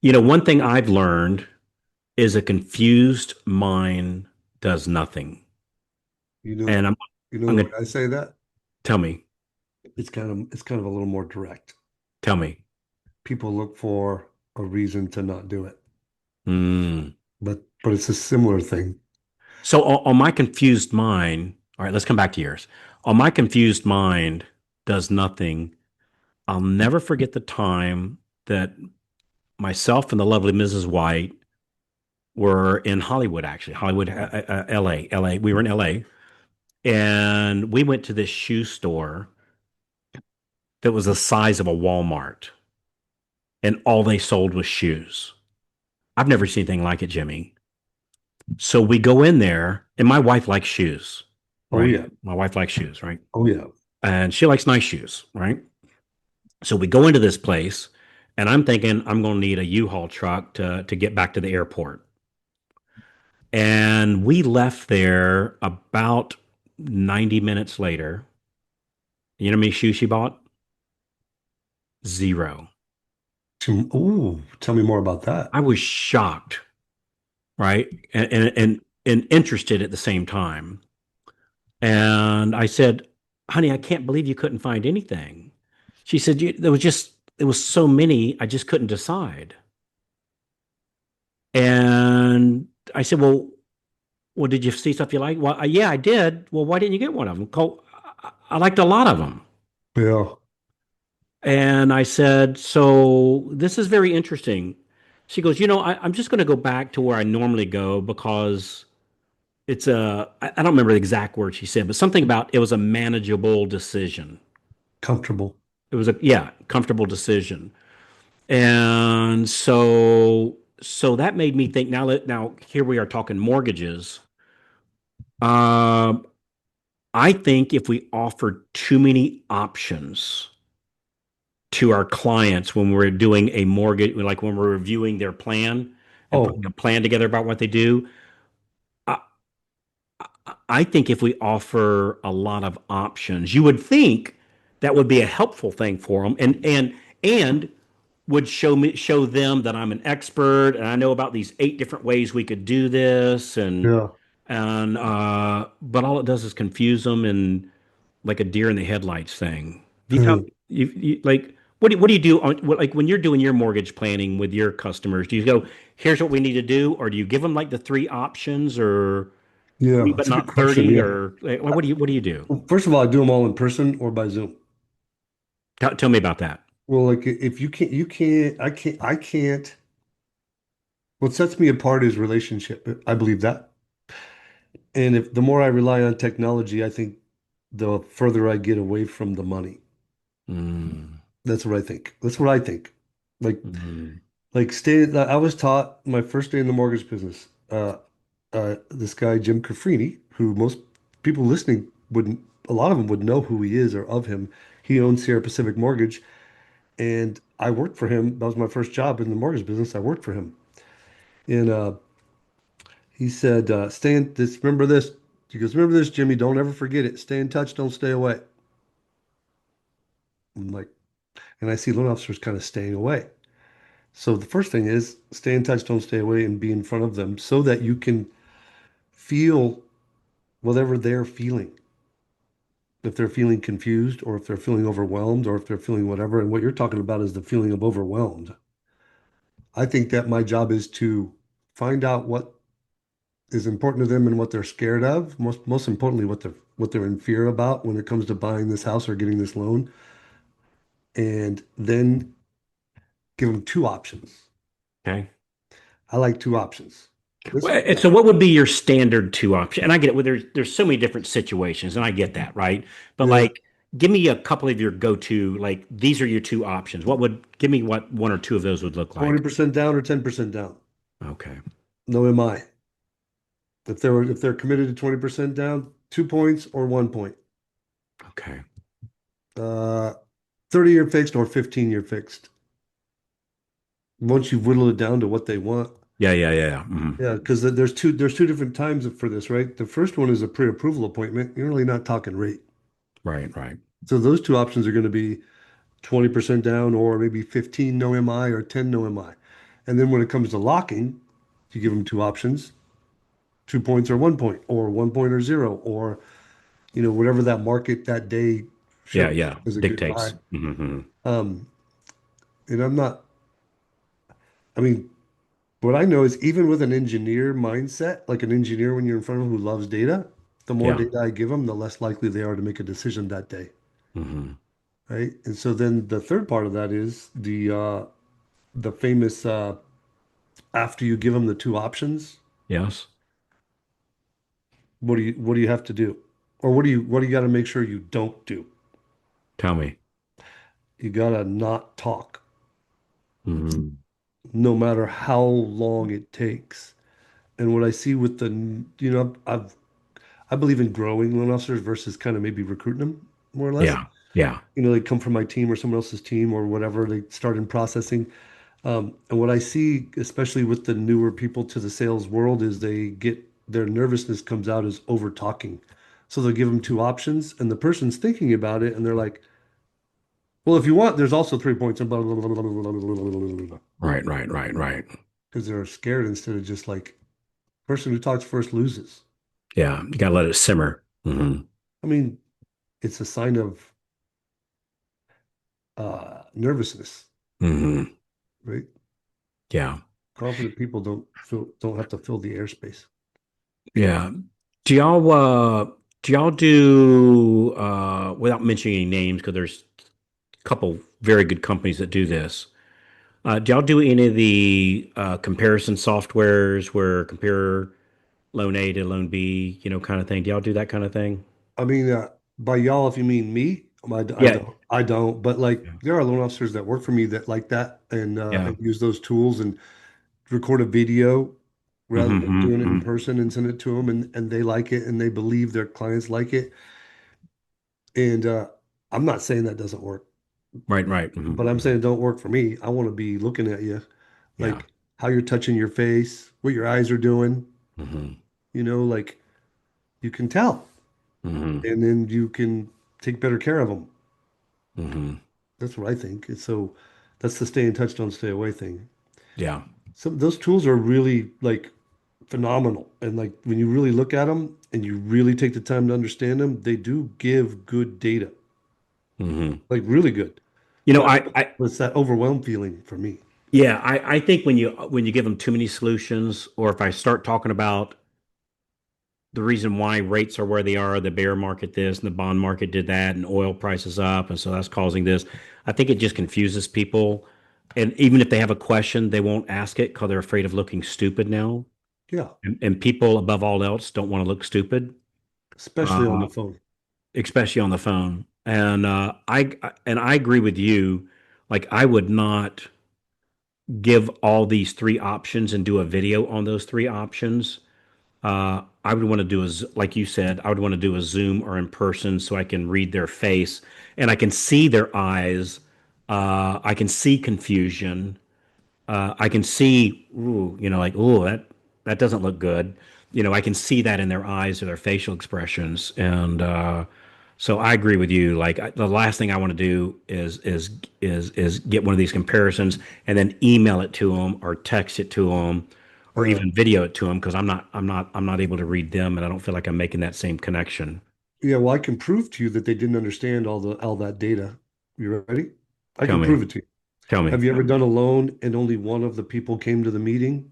One thing I've learned is a confused mind does nothing. You know, And you know I'm the gonna way I say that? tell me, It's kind of a little more direct. tell me. People look for a reason to not do it, Hmm. but it's a similar thing. So on my confused mind, all right, let's come back to yours. On my confused mind does nothing. I'll never forget the time that myself and the lovely Mrs. White were in Hollywood, actually, Hollywood, LA, LA. We were in LA, and we went to this shoe store that was the size of a Walmart, and all they sold was shoes. I've never seen anything like it, Jimmy. So we go in there, and my wife likes shoes, Oh right? yeah, My wife likes shoes, right? oh yeah. And she likes nice shoes, right? So we go into this place, and I'm thinking I'm going to need a U-Haul truck to get back to the airport. And we left there about 90 minutes later. You know how many shoes she bought? Zero. Ooh, tell me more about that. I was shocked, right? And interested at the same time. And I said, honey, I can't believe you couldn't find anything. She said, there was so many, I just couldn't decide. And I said, well, did you see stuff you like? Well, yeah, I did. Well, why didn't you get one of them? I liked a lot of them. Yeah, And I said, so this is very interesting. She goes, I'm just going to go back to where I normally go because I don't remember the exact word she said, but something about it was a manageable decision. comfortable. It was yeah, comfortable decision. And so that made me think now here we are talking mortgages. Um, I think if we offer too many options to our clients when we're doing a mortgage, like when we're reviewing their plan and Oh, putting a plan together about what they do, I, I think if we offer a lot of options, you would think that would be a helpful thing for them, and would show them that I'm an expert and I know about these 8 different ways we could do this, yeah. and but all it does is confuse them and like a deer in the headlights thing. If you tell Hmm. you like what do you do like when you're doing your mortgage planning with your customers? Do you go, here's what we need to do, or do you give them like the 3 options, or Yeah, 20 but that's a good not question. 30, Yeah. or like, what do you do? Well, first of all, I do them all in person or by Zoom. Tell me about that. Well, like if I can't. What sets me apart is relationship. I believe that. And if the more I rely on technology, I think the further I get away from the money. Mm, That's what I think. That's what I think. Like mm, I was taught my first day in the mortgage business. This guy Jim Caffrini, who most people listening wouldn't, a lot of them would know who he is or of him. He owns Sierra Pacific Mortgage, and I worked for him. That was my first job in the mortgage business. I worked for him, and he said, "Stay in this. Remember this." He goes, "Remember this, Jimmy. Don't ever forget it. Stay in touch. Don't stay away." I'm like, and I see loan officers kind of staying away. So the first thing is stay in touch, don't stay away, and be in front of them so that you can feel whatever they're feeling. If they're feeling confused, or if they're feeling overwhelmed, or if they're feeling whatever. And what you're talking about is the feeling of overwhelmed. I think that my job is to find out what is important to them and what they're scared of. Most importantly, what they're in fear about when it comes to buying this house or getting this loan, and then give them two options. okay. I like two options. This Well, and so what would be your standard 2 option? And I get it. Well, there's so many different situations, and I get that, right? But Yeah, like, give me a couple of your go-to. Like, these are your 2 options. What would give me what one or two of those would look like? 20% down or 10% down. Okay. No MI. If they're committed to 20% down, 2 points or 1 point. Okay. 30-year fixed or 15-year fixed. Once you whittle it down to what they want. Yeah, yeah, yeah, yeah. Yeah, because there's two different times for this, right? The first one is a pre-approval appointment. You're really not talking rate. Right, right. So those two options are going to be 20% down or maybe 15 no MI or 10 no MI. And then when it comes to locking, you give them two options, 2 points or 1 point, or 1 point or zero, or whatever that market that day Yeah, shows yeah. as a good buy. Dictates. Hmm. Um, and I mean, what I know is even with an engineer mindset, like an engineer when you're in front of them who loves data, the more Yeah. data I give them, the less likely they are to make a decision that day, Hmm. right? And so then the third part of that is the famous after you give them the two options, Yes. what do you have to do? Or what do you got to make sure you don't do? Tell me. You got to not talk Hmm. no matter how long it takes. And what I see with I believe in growing loan officers versus kind of maybe recruiting them more or less. Yeah. Yeah. They come from my team or someone else's team or whatever. They start in processing. And what I see, especially with the newer people to the sales world, is their nervousness comes out as over talking. So they'll give them two options, and the person's thinking about it, and they're like, "Well, if you want, there's also 3 points," and blah blah blah blah blah blah blah blah, Right. Right. Right. Right. because they're scared instead of just like person who talks first loses. Yeah. You gotta let it simmer. Hmm. I mean, it's a sign of nervousness, Hmm. right? Yeah. Confident people don't have to fill the airspace. Yeah. Do y'all do y'all do without mentioning any names because there's a couple very good companies that do this. Do y'all do any of the comparison softwares where compare loan A to loan B, kind of thing? Do y'all do that kind of thing? I mean, by y'all, if you mean me, I Yeah. don't. I don't. But like, there are loan officers that work for me that like that Yeah. and use those tools and record a video rather than Hmm. doing it in Hmm. person and send it to them, and they like it and they believe their clients like it. And I'm not saying that doesn't work, Right. Right. but I'm saying it don't work for me. I want to be looking at you, Yeah. like how you're touching your face, what your eyes are doing. Hmm. Like you can tell, Hmm. and then you can take better care of them. Hmm. That's what I think. And so that's the stay in touch, don't stay away thing. Yeah. Some those tools are really like phenomenal. And like when you really look at them and you really take the time to understand them, they do give good data, Hmm. like really good. You know, But I it's that overwhelmed feeling for me. yeah, I think when you give them too many solutions, or if I start talking about the reason why rates are where they are, the bear market this and the bond market did that, and oil prices up, and so that's causing this. I think it just confuses people. And even if they have a question, they won't ask it because they're afraid of looking stupid now. Yeah, And people, above all else, don't want to look stupid, especially on uh, the phone. especially on the phone. And I agree with you. Like I would not give all these three options and do a video on those three options. I would want to do like you said, I would want to do a Zoom or in person so I can read their face and I can see their eyes. I can see confusion. I can see, ooh, like, ooh, that doesn't look good. I can see that in their eyes or their facial expressions, and so I agree with you. Like the last thing I want to do is get one of these comparisons and then email it to them or text it to them or Uh, even video it to them because I'm not able to read them and I don't feel like I'm making that same connection. yeah, well, I can prove to you that they didn't understand all that data. You ready? I Tell can me, prove it to you. tell me. Have you ever done a loan and only one of the people came to the meeting?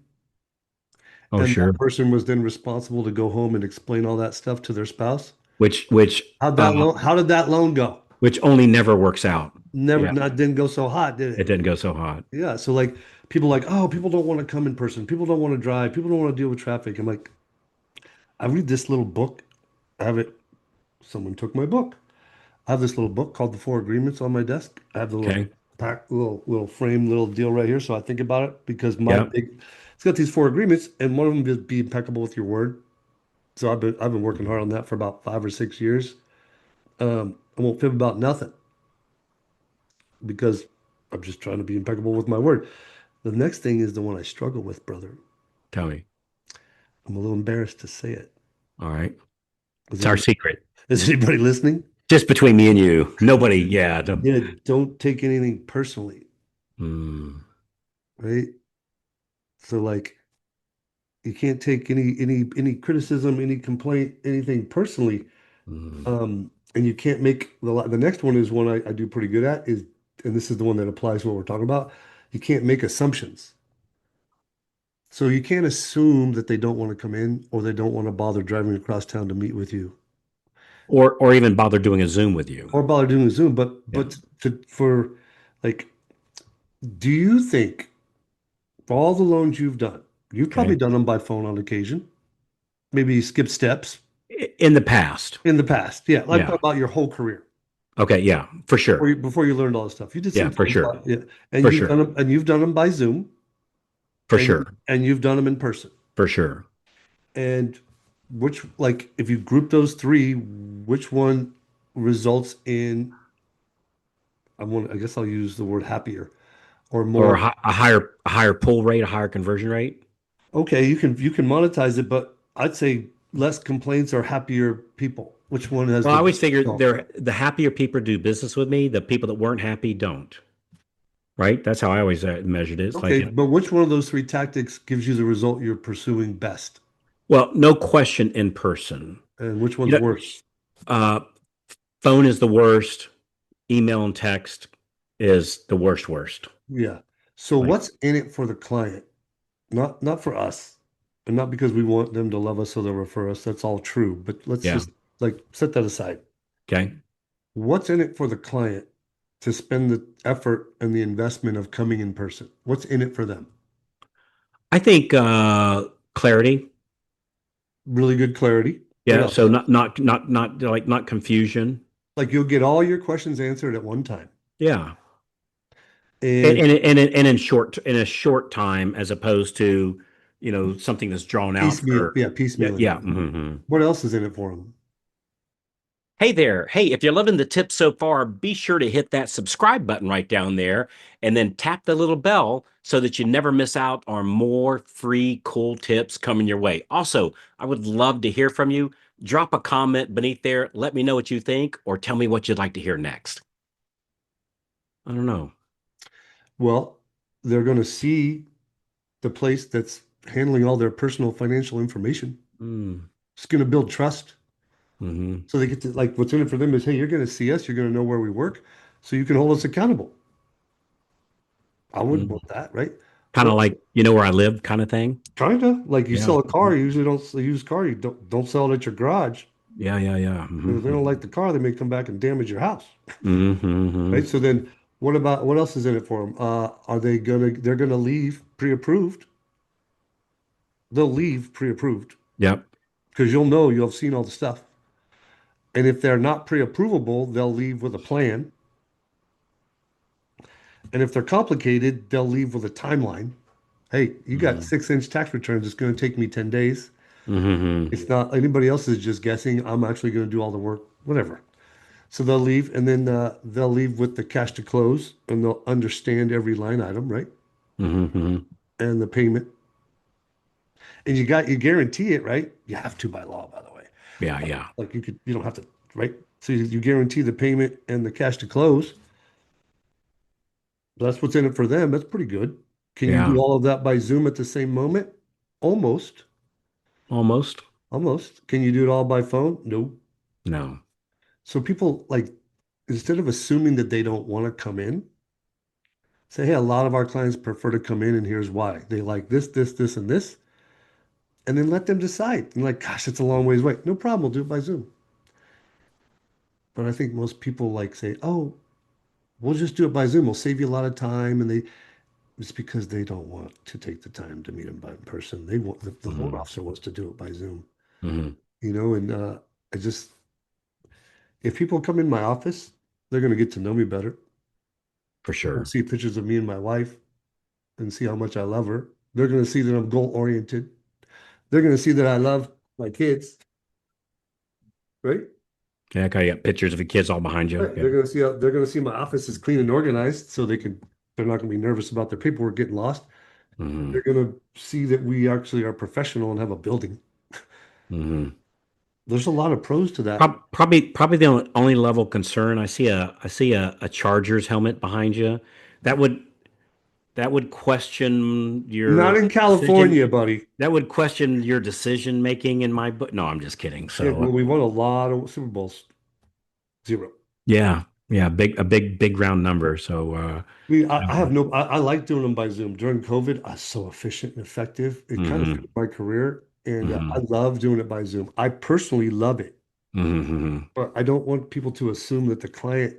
Oh, And sure. that person was then responsible to go home and explain all that stuff to their spouse. Which which uh, How did that loan go? which only never works out. Never Yeah, not didn't go so hot, did it it? didn't go so hot. Yeah. So like people like, oh, people don't want to come in person. People don't want to drive. People don't want to deal with traffic. I'm like, I read this little book. I have it. Someone took my book. I have this little book called The Four Agreements on my desk. I have the little Okay. pack, little frame, little deal right here. So I think about it because Yep. it's got these four agreements, and one of them is be impeccable with your word. So I've been working hard on that for about 5 or 6 years. I won't fib about nothing because I'm just trying to be impeccable with my word. The next thing is the one I struggle with, brother. Tell me. I'm a little embarrassed to say it. All right. Is It's our anybody secret. is anybody listening? Just between me and you. Nobody. Yeah. Yeah, don't take anything personally, Mm, right? So like you can't take any criticism, any complaint, anything personally. Mm. And you can't make the next one is one I do pretty good at is, and this is the one that applies to what we're talking about. You can't make assumptions. So you can't assume that they don't want to come in or they don't want to bother driving across town to meet with you Or even bother doing a Zoom with you. or bother doing a Zoom. Yeah. But for like, do you think for all the loans you've done, you've probably Okay. done them by phone on occasion, maybe you skip steps In the past. in the past. Yeah, I'm Yeah. talking about your whole career Okay. Yeah. For sure. before you learned all this stuff. You did Yeah. some For things, sure. yeah, For sure. and you've done them by Zoom For sure. and you've done them in person. For sure. And which, like, if you group those three, which one results in, I guess I'll use the word happier or Or more. a higher pull rate, a higher conversion rate. Okay, you can monetize it, but I'd say less complaints are happier people. Which one has Well, I the always figured result? they're the happier people do business with me, the people that weren't happy don't. Right? That's how I always measured it. It's like, Okay, but which one of those three tactics gives you the result you're pursuing best? well, no question in person. And which You one's know, worse? uh, phone is the worst. Email and text is the worst. Yeah. So Like, what's in it for the client? Not for us, and not because we want them to love us so they'll refer us. That's all true. But let's yeah. just like set that aside. Okay. What's in it for the client to spend the effort and the investment of coming in person? What's in it for them? I think clarity. Really good clarity. What Yeah. So else? not confusion. Like you'll get all your questions answered at one time. Yeah. And And in a short time, as opposed to, something that's drawn out piecemeal, for, yeah, yeah, piecemealing yeah. it. Hmm. What else is in it for them? Hey there. Hey, if you're loving the tips so far, be sure to hit that subscribe button right down there and then tap the little bell so that you never miss out on more free, cool tips coming your way. Also, I would love to hear from you. Drop a comment beneath there. Let me know what you think or tell me what you'd like to hear next. I don't know. Well, they're going to see the place that's handling all their personal financial information. Mm, It's going to build trust. hmm. So they get to like what's in it for them is, hey, you're going to see us, you're going to know where we work, so you can hold us accountable. I wouldn't Mm. want that, right? Kind of Well, like, you know where I live kind of thing. kinda like you Yeah. sell a car, you usually don't a used car, you don't sell it at your garage. Yeah, yeah, yeah. Because if they don't Hmm. like the car, they may come back and damage your house, right? Hmm. So then what else is in it for them? They're gonna leave pre-approved. They'll leave pre-approved Yep. because you'll have seen all the stuff. And if they're not pre-approvable, they'll leave with a plan. And if they're complicated, they'll leave with a timeline. Hey, you got Hmm. 6-inch tax returns. It's going to take me 10 days. Hmm. It's not anybody else is just guessing. I'm actually going to do all the work, whatever. So they'll leave and then they'll leave with the cash to close and they'll understand every line item, right? Hmm. And the payment. And you guarantee it, right? You have to by law, by the way. Yeah, yeah, Like you don't have to, right? So you guarantee the payment and the cash to close. That's what's in it for them. That's pretty good. Can you do yeah. all of that by Zoom at the same moment? Almost. Almost. Almost. Can you do it all by phone? No. No. So people like, instead of assuming that they don't want to come in, say, hey, a lot of our clients prefer to come in and here's why. They like this, and this, and then let them decide. And like, gosh, it's a long ways away. No problem. We'll do it by Zoom. But I think most people like say, oh, we'll just do it by Zoom. We'll save you a lot of time. And it's because they don't want to take the time to meet them by in person. They want the loan Hmm. officer wants to do it by Zoom, Hmm. and I just, if people come in my office, they're going to get to know me better. For They're going to sure. see pictures of me and my wife and see how much I love her. They're going to see that I'm goal oriented. They're going to see that I love my kids, right? Yeah, okay, you got pictures of the kids all behind you. Right. Yeah. They're going to see my office is clean and organized, so they're not going to be nervous about their paperwork getting lost. Hmm. They're going to see that we actually are professional and have a building. Hmm. There's a lot of pros to that. Probably the only level concern I see a Chargers helmet behind you. That would that would question Not your in decision. California, buddy. That would question your decision making in my book. No, I'm just kidding. Yeah, So well, we won a lot of Super Bowls. Zero. yeah, yeah, big round number. So I mean, I like doing them by Zoom. During COVID, I was so efficient and effective. It kind of hmm fit my career, and I hmm love doing it by Zoom. I personally love it, hmm but I don't want people to assume that the client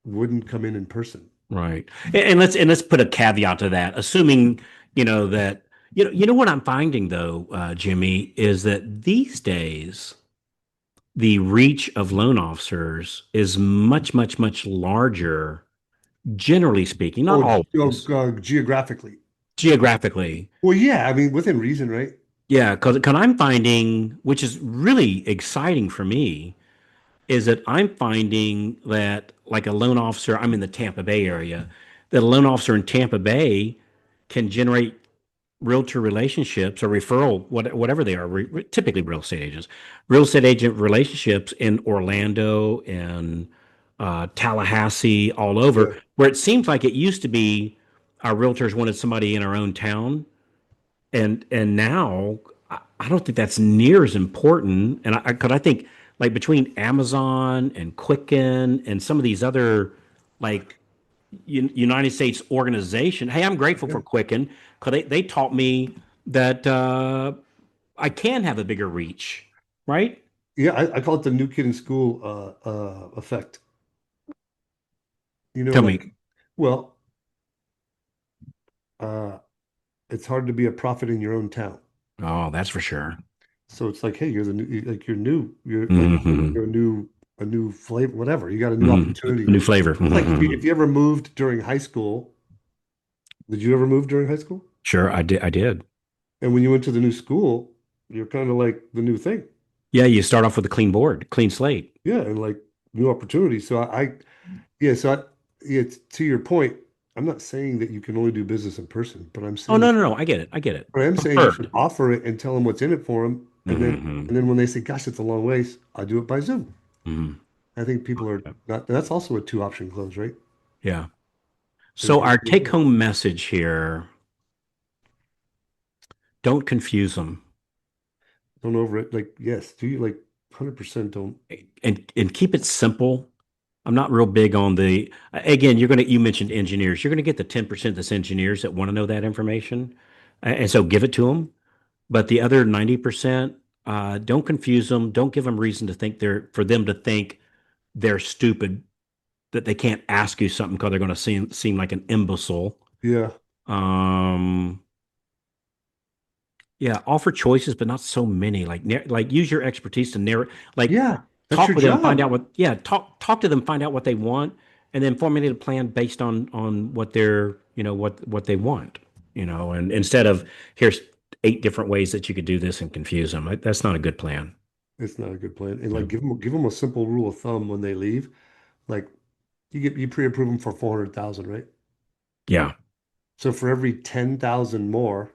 wouldn't come in person. Right. And let's put a caveat to that, assuming, that you know what I'm finding though, Jimmy, is that these days the reach of loan officers is much larger, generally speaking, not always, Geographically. geographically. Well, yeah, I mean, within reason, right? Yeah, because I'm finding, which is really exciting for me, is that I'm finding that like a loan officer, I'm in the Tampa Bay area, that a loan officer in Tampa Bay can generate realtor relationships or referral, whatever they are, typically real estate agents, real estate agent relationships in Orlando and Tallahassee, all over, Yeah. where it seems like it used to be our realtors wanted somebody in our own town. And now I don't think that's near as important. And because I think like between Amazon and Quicken and some of these other like United States organization. Hey, I'm grateful Yeah. for Quicken because they taught me that I can have a bigger reach, right? Yeah, I call it the new kid in school effect. You know, Tell me. like, well, uh, it's hard to be a prophet in your own town. Oh, that's for sure. So it's like, hey, you're the new, like you're new. You're like hmm you're a new flavor, whatever. You got a new hmm opportunity. New flavor. It's like hmm if you ever moved during high school, did you ever move during high school? Sure, I did. I did. And when you went to the new school, you're kind of like the new thing. Yeah, you start off with a clean board, clean slate. Yeah, and like new opportunities. So yeah, yeah, to your point, I'm not saying that you can only do business in person, but Oh no, no, no. I get it. I get it. I am saying you should Preferred. offer it and tell them what's in it for them. hmm And then when they say, gosh, it's a long ways, I do it by Zoom. hmm I think people are not, that's also a two option close, right? Yeah. There's So our take home message here, don't confuse them don't over it. Like, yes, do you like 100% don't. and keep it simple. I'm not real big on the, again, you mentioned engineers. You're going to get the 10% that's engineers that want to know that information. And so give it to them. But the other 90%, don't confuse them. Don't give them reason to think for them to think they're stupid, that they can't ask you something because they're going to seem like an imbecile. Yeah. Um, Yeah, offer choices, but not so many. Like use your expertise to narrow. Like Yeah. That's talk your with them, find job. out what. Yeah, talk to them, find out what they want, and then formulate a plan based on what they're what they want. And instead of here's 8 different ways that you could do this and confuse them. That's not a good plan. It's not a good plan. And like, Yep. give them a simple rule of thumb when they leave. Like, you pre-approve them for 400,000, right? Yeah, So for every 10,000 more,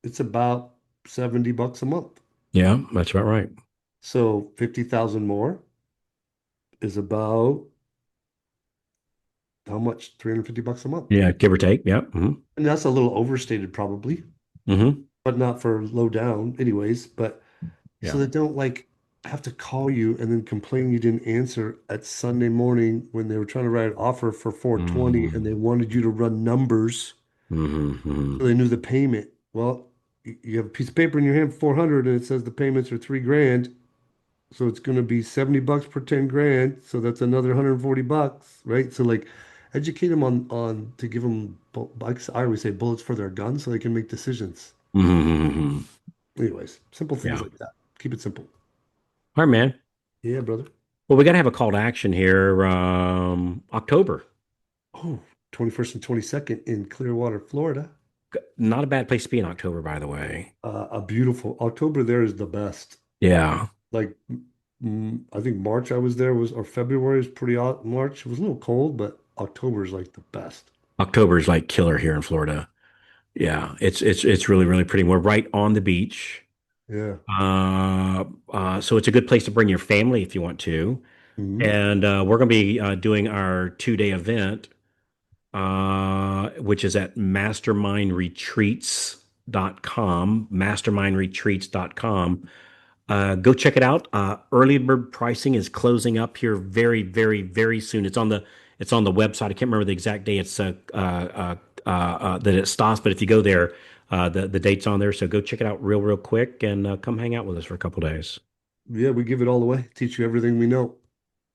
it's about $70 a month. yeah, that's about right. So 50,000 more is about how much? $350 a month. Yeah, give or take. Yeah. And that's a little overstated probably, Hmm. but not for low down anyways. But so Yeah. they don't like have to call you and then complain you didn't answer at Sunday morning when they were trying to write an offer for 420 and they hmm wanted you to run numbers so hmm they knew the payment. Well, you have a piece of paper in your hand, 400, and it says the payments are 3 grand. So it's going to be $70 per 10 grand. So that's another $140, right? So like educate them on to give them, like I always say, bullets for their guns so they can make decisions. hmm Anyways, simple things Yeah. like that. Keep it simple. All right, man. Yeah, brother. Well, we got to have a call to action here. October, Oh, 21st and 22nd in Clearwater, Florida. not a bad place to be in October, by the way. A beautiful October there is the best. Yeah, Like I think March I was there was or February was pretty hot. March it was a little cold, but October is like the best. October is like killer here in Florida. Yeah, it's really pretty. We're right on the beach, Yeah. so it's a good place to bring your family if you want to. Mhm. And we're going to be doing our 2-day event which is at mastermindretreats.com, mastermindretreats.com. Go check it out. Early bird pricing is closing up here very, very, very soon. It's on the website. I can't remember the exact day that it stops, but if you go there, the date's on there. So go check it out real, real quick and come hang out with us for a couple days. Yeah, we give it all away, teach you everything we know.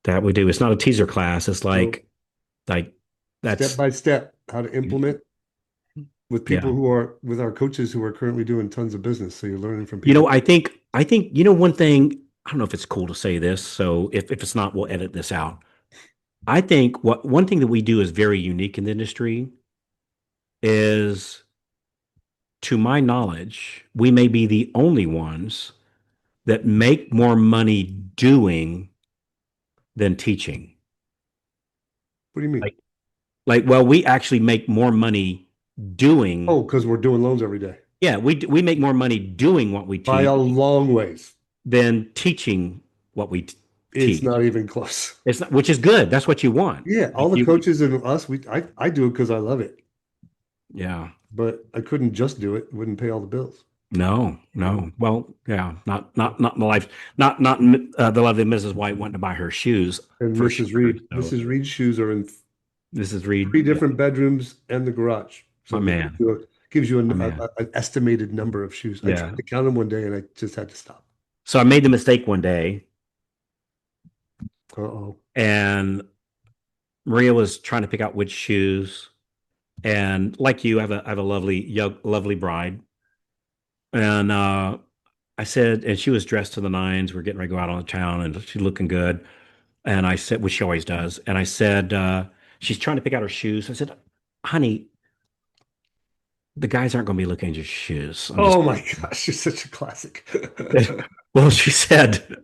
That we do. It's not a teaser class. It's So like step that's by step, how to implement with yeah. people who are with our coaches who are currently doing tons of business. So you're learning from people. I think one thing. I don't know if it's cool to say this. So if it's not, we'll edit this out. I think what one thing that we do is very unique in the industry is, to my knowledge, we may be the only ones that make more money doing than teaching. What do you mean? Like, well, we actually make more money doing. Oh, because we're doing loans every day Yeah, we make more money doing what we by a teach long ways. than teaching what we It's teach. not even close. It's not, which is good. That's what you want. Yeah, all Like the coaches and us, I do it because I love it, yeah. but I couldn't just do it. It wouldn't pay all the bills. No, no. Well, yeah, not in the life, not the lovely Mrs. White wanting to buy her shoes And for Mrs. sure. Reed, So Mrs. Reed's shoes are in Mrs. Reed, three yeah, different bedrooms and the garage. my So that man, gives you my man. an estimated number of shoes. I Yeah. tried to count them one day and I just had to stop. So I made the mistake one day, Uh-oh. and Maria was trying to pick out which shoes. And like you, I have a lovely young, lovely bride. And I said, and she was dressed to the nines. We're getting ready to go out on the town, and she's looking good. And I said, which she always does. And I said, she's trying to pick out her shoes. I said, honey, the guys aren't going to be looking at your shoes. I'm just, Oh my gosh, you're such a classic. well, she said,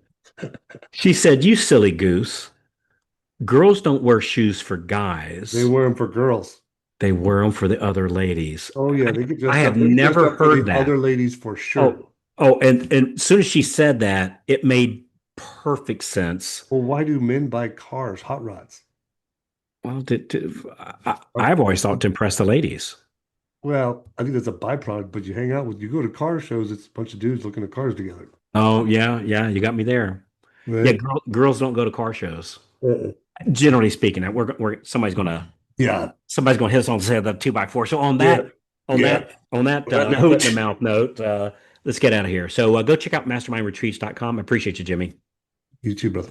you silly goose. Girls don't wear shoes for They guys. wear them for girls. They wear them for the other ladies. Oh yeah, I, they get I dressed have up. They get dressed never up for heard the that. other ladies for sure. And as soon as she said that, it made perfect sense. Well, why do men buy cars, hot rods? Well, Or- I've always thought to impress the ladies. Well, I think that's a byproduct, but you hang out with, you go to car shows, it's a bunch of dudes looking at cars together. Oh, yeah, yeah, you got me there. Yeah, Right? girls don't go to car shows. Uh-uh. Generally speaking, we're Yeah, somebody's gonna hit us on the side of the two by four. So on yeah, that on yeah. that on that On that foot in the note, mouth note, let's get out of here. So go check out mastermindretreats.com. I appreciate you, Jimmy. you too, brother.